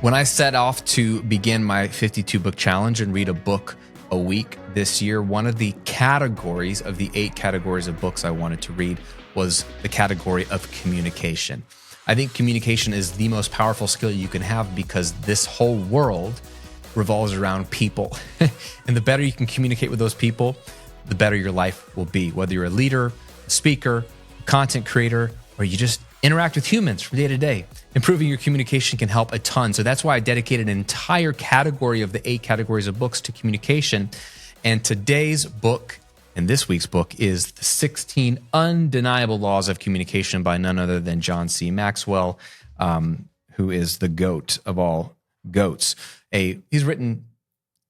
When I set off to begin my 52 book challenge and read a book a week this year, one of the categories of the 8 categories of books I wanted to read was the category of communication. I think communication is the most powerful skill you can have because this whole world revolves around people. And the better you can communicate with those people, the better your life will be. Whether you're a leader, a speaker, a content creator, or you just interact with humans from day to day, improving your communication can help a ton. So that's why I dedicated an entire category of the 8 categories of books to communication. And today's book and this week's book is The 16 Undeniable Laws of Communication by none other than John C. Maxwell, who is the GOAT of all GOATs. He's written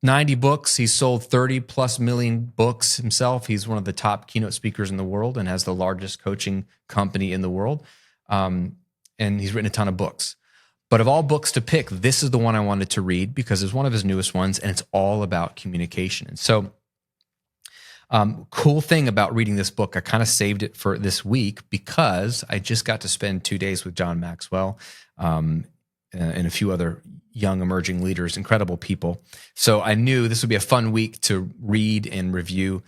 90 books. He's sold 30 plus million books himself. He's one of the top keynote speakers in the world and has the largest coaching company in the world. And he's written a ton of books. But of all books to pick, this is the one I wanted to read because it's one of his newest ones, and it's all about communication. And so, cool thing about reading this book, I kind of saved it for this week because I just got to spend 2 days with John Maxwell and a few other young emerging leaders, incredible people. So I knew this would be a fun week to read and review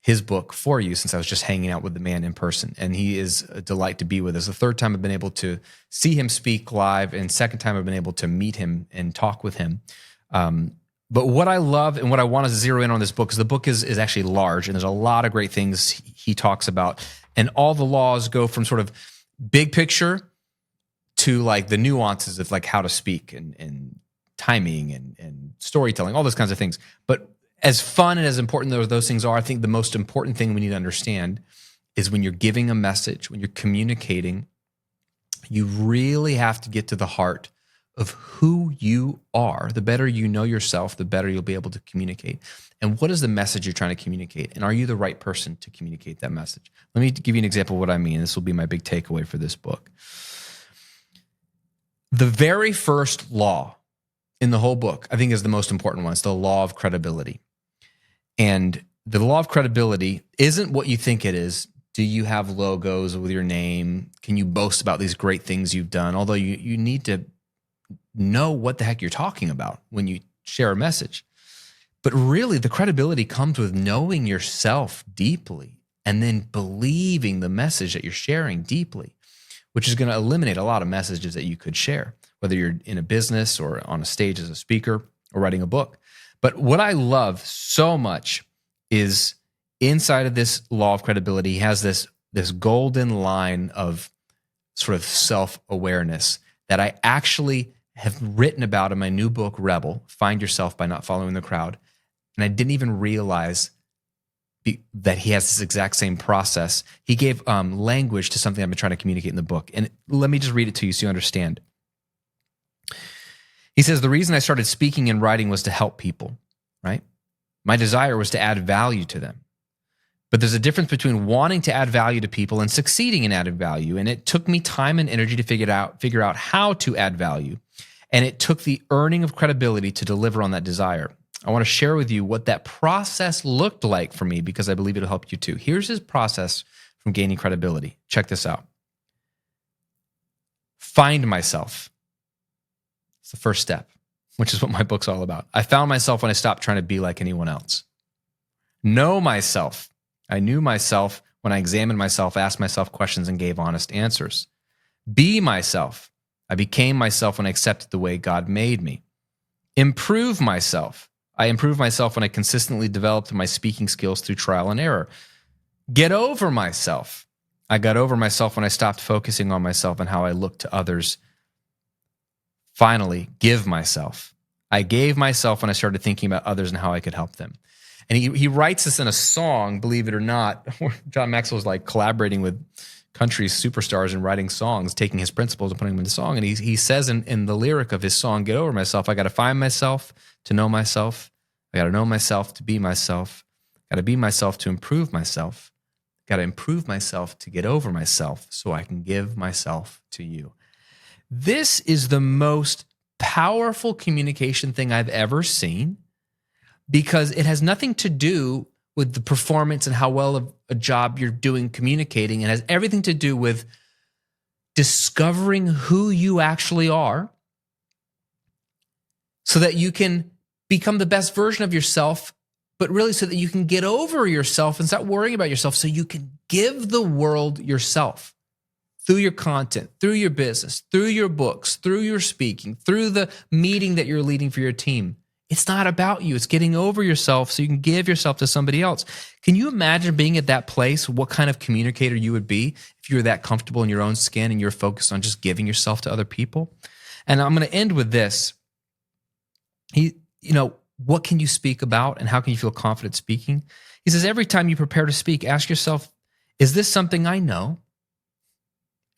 his book for you since I was just hanging out with the man in person. And he is a delight to be with us. The third time I've been able to see him speak live, and second time I've been able to meet him and talk with him. But what I love and what I want to zero in on this book is the book is actually large, and there's a lot of great things he talks about. And all the laws go from sort of big picture to like the nuances of like how to speak and timing and storytelling, all those kinds of things. But as fun and as important as those things are, I think the most important thing we need to understand is when you're giving a message, when you're communicating, you really have to get to the heart of who you are. The better you know yourself, the better you'll be able to communicate. And what is the message you're trying to communicate? And are you the right person to communicate that message? Let me give you an example of what I mean. This will be my big takeaway for this book. The very first law in the whole book, I think, is the most important one. It's the law of credibility. And the law of credibility isn't what you think it is. Do you have logos with your name? Can you boast about these great things you've done? Although you need to know what the heck you're talking about when you share a message. But really, the credibility comes with knowing yourself deeply and then believing the message that you're sharing deeply, which is going to eliminate a lot of messages that you could share, whether you're in a business or on a stage as a speaker or writing a book. But what I love so much is inside of this law of credibility, he has this golden line of sort of self-awareness that I actually have written about in my new book, Rebel, Find Yourself by Not Following the Crowd. And I didn't even realize that he has this exact same process. He gave language to something I've been trying to communicate in the book. And let me just read it to you so you understand. He says, the reason I started speaking and writing was to help people, right? My desire was to add value to them. But there's a difference between wanting to add value to people and succeeding in adding value. And it took me time and energy to figure out how to add value. And it took the earning of credibility to deliver on that desire. I want to share with you what that process looked like for me because I believe it'll help you too. Here's his process from gaining credibility. Check this out. Find myself. It's the first step, which is what my book's all about. I found myself when I stopped trying to be like anyone else. Know myself. I knew myself when I examined myself, asked myself questions, and gave honest answers. Be myself. I became myself when I accepted the way God made me. Improve myself. I improved myself when I consistently developed my speaking skills through trial and error. Get over myself. I got over myself when I stopped focusing on myself and how I looked to others. Finally, give myself. I gave myself when I started thinking about others and how I could help them. And he writes this in a song, believe it or not. John Maxwell was like collaborating with country superstars and writing songs, taking his principles and putting them in the song. And he says in the lyric of his song, Get Over Myself, I got to find myself to know myself. I got to know myself to be myself. I got to be myself to improve myself. I got to improve myself to get over myself so I can give myself to you. This is the most powerful communication thing I've ever seen because it has nothing to do with the performance and how well of a job you're doing communicating. It has everything to do with discovering who you actually are so that you can become the best version of yourself, but really so that you can get over yourself and stop worrying about yourself so you can give the world yourself through your content, through your business, through your books, through your speaking, through the meeting that you're leading for your team. It's not about you. It's getting over yourself so you can give yourself to somebody else. Can you imagine being at that place, what kind of communicator you would be if you were that comfortable in your own skin and you're focused on just giving yourself to other people? And I'm going to end with this. What can you speak about and how can you feel confident speaking? He says, every time you prepare to speak, ask yourself, is this something I know?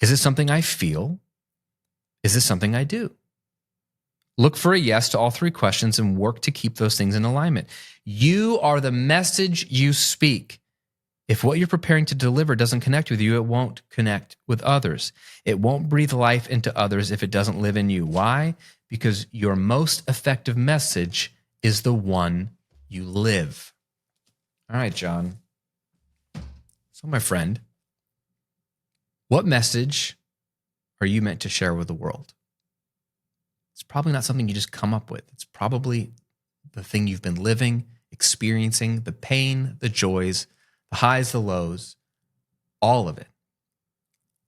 Is it something I feel? Is this something I do? Look for a yes to all three questions and work to keep those things in alignment. You are the message you speak. If what you're preparing to deliver doesn't connect with you, it won't connect with others. It won't breathe life into others if it doesn't live in you. Why? Because your most effective message is the one you live. All right, John. So, my friend, what message are you meant to share with the world? It's probably not something you just come up with. It's probably the thing you've been living, experiencing, the pain, the joys, the highs, the lows, all of it.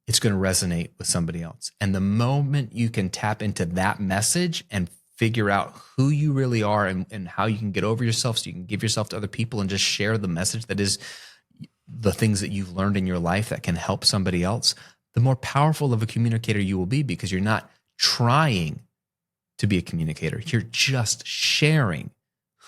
It's going to resonate with somebody else. And the moment you can tap into that message and figure out who you really are and how you can get over yourself so you can give yourself to other people and just share the message that is the things that you've learned in your life that can help somebody else, the more powerful of a communicator you will be, because you're not trying to be a communicator. You're just sharing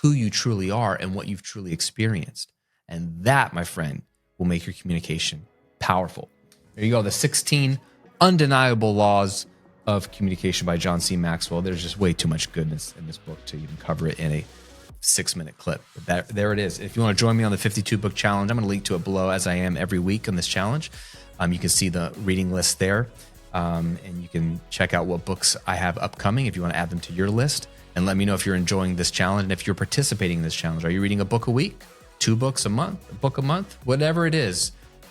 who you truly are and what you've truly experienced. And that, my friend, will make your communication powerful. There you go. The 16 undeniable laws of communication by John C. Maxwell. There's just way too much goodness in this book to even cover it in a 6-minute clip. But there it is. If you want to join me on the 52 book challenge, I'm going to link to it below, as I am every week on this challenge. You can see the reading list there. And you can check out what books I have upcoming if you want to add them to your list. And let me know if you're enjoying this challenge and if you're participating in this challenge. Are you reading a book a week, 2 books a month, a book a month? Whatever it is,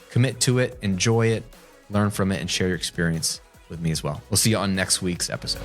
commit to it, enjoy it, learn from it, and share your experience with me as well. We'll see you on next week's episode.